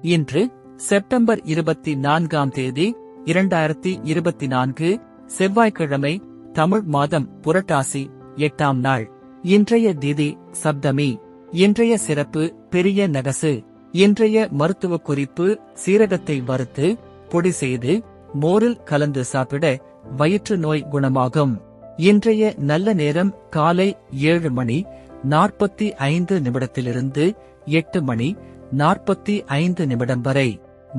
இன்று செப்டம்பர் 24ஆம் தேதி 2024 செவ்வாய்க்கிழமை, தமிழ் மாதம் புரட்டாசி 8ஆம் நாள். இன்றைய திதி சப்தமி. இன்றைய சிறப்பு பெரிய நகசு. இன்றைய மருத்துவ குறிப்பு: சீரகத்தை வறுத்து பொடி செய்து மோரில் கலந்து சாப்பிட வயிற்று நோய் குணமாகும். இன்றைய நல்ல நேரம் காலை 7:45 8:45 வரை,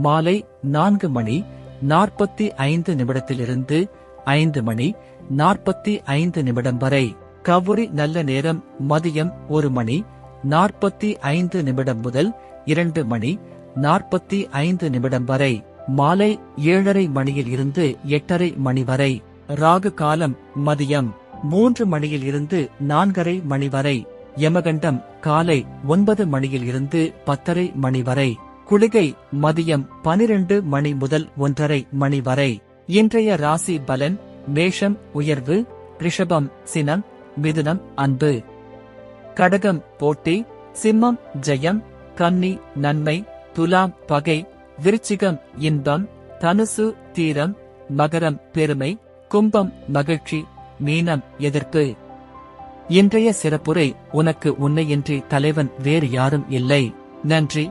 மாலை 4:45 5:45 வரை. கவுரி நல்ல நேரம் மதியம் 1:45 முதல் 2:45 வரை, மாலை 7:30 8:30 வரை. ராகு காலம் மதியம் 3 4:30 வரை. யமகண்டம் காலை 9 10:30 வரை. குளிகை மதியம் 12 முதல் 1:30 வரை. இன்றைய ராசி பலன்: மேஷம் உயர்வு, ரிஷபம் சினம், மிதுனம் அன்பு, கடகம் போட்டி, சிம்மம் ஜெயம், கன்னி நன்மை, துலாம் பகை, விருச்சிகம் இன்பம், தனுசு தீரம், மகரம் பெருமை, கும்பம் மகிழ்ச்சி, மீனம் எதிர்ப்பு. இன்றைய சிறப்புரை: உனக்கு உன்னையின்றி தலைவன் வேறு யாரும் இல்லை. நன்றி.